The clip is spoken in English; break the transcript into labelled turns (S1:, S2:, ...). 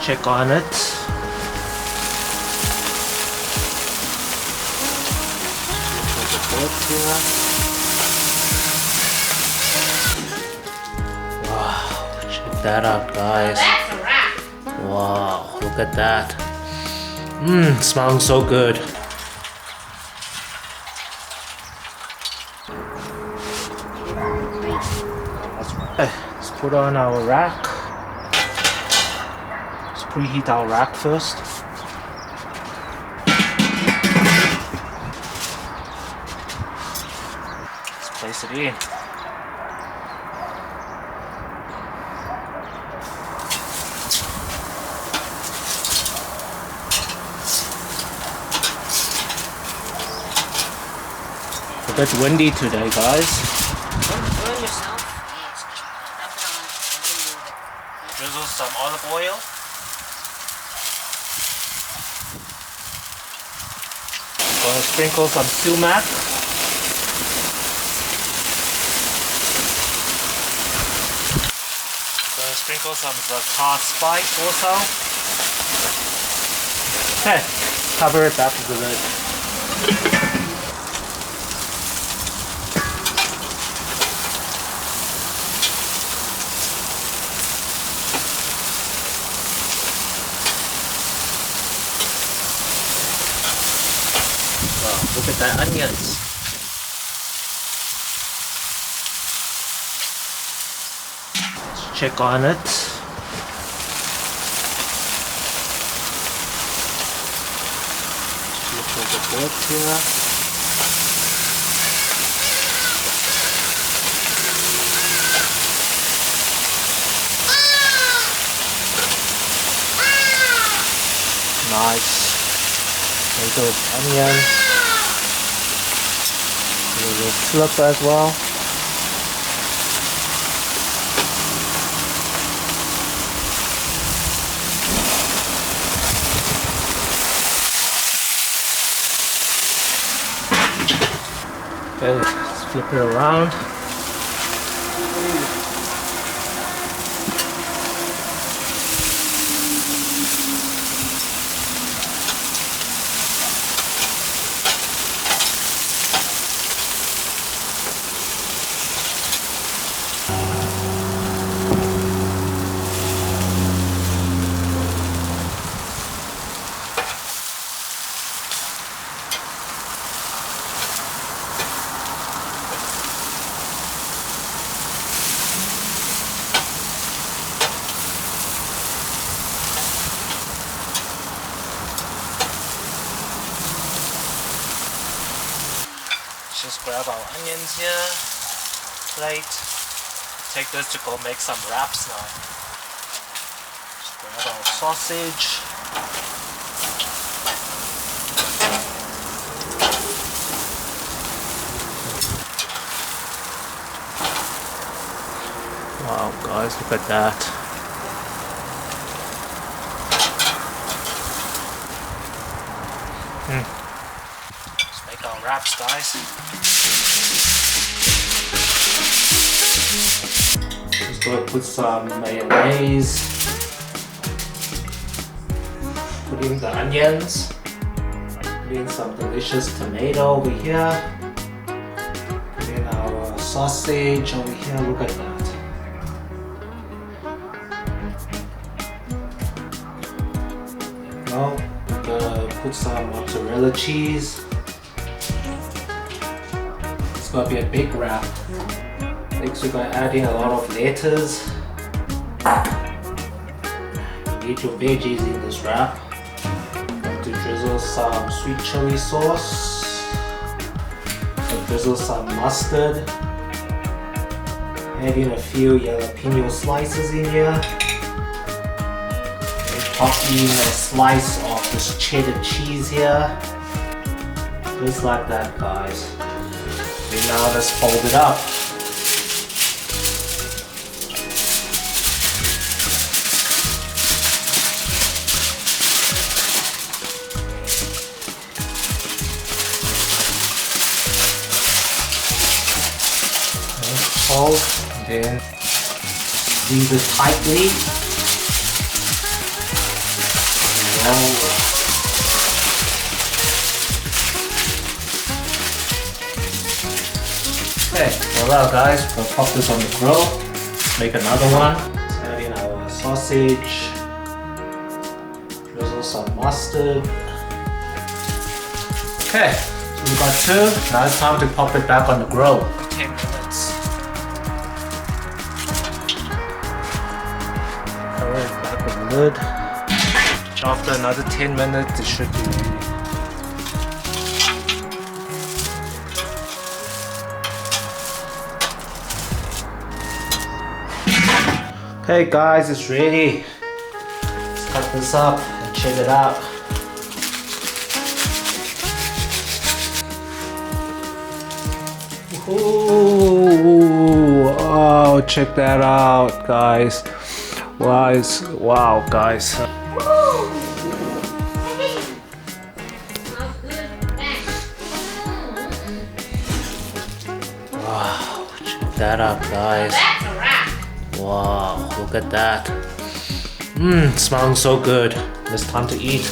S1: check on it. Put the board here. Wow, check that out, guys.
S2: That's a wrap.
S1: Wow, look at that. Smelling so good. Let's put on our rack. Let's preheat our rack first. Let's place it in. A bit windy today, guys.
S2: Burn yourself.
S1: Drizzle some olive oil. Gonna sprinkle some sumac. Gonna sprinkle some hot spice also. Okay, cover it back with the lid. Look at that onions. Let's check on it. Look at the board here. Nice. Little onion. A little slip as well. Okay, let's flip it around. Just grab our onions here, plate. Take this to go make some wraps now. Just grab our sausage. Wow, guys, look at that. Our wraps, guys. Just gonna put some mayonnaise. Put in the onions. Put in some delicious tomato over here. Put in our sausage over here. Look at that. Now we're gonna put some mozzarella cheese. It's gonna be a big wrap. Next we're gonna add in a lot of lettuce. You need your veggies in this wrap. Going to drizzle some sweet chili sauce. Drizzle some mustard. Add in a few jalapeno slices in here. And pop in a slice of this cheddar cheese here. Just like that, guys. And now let's fold it up. Fold, and then squeeze it tightly. Well guys, we'll pop this on the grill. Let's make another one. Let's add in our sausage. Drizzle some mustard. Okay, so we got two. Now it's time to pop it back on the grill. 10 minutes. Cover it back with the lid. After another 10 minutes, it should be ready. Okay guys, it's ready. Let's cut this up and check it out. Ooh, oh, check that out, guys. Wow, guys. Wow, check that out, guys. Wow, look at that. Smelling so good. It's time to eat.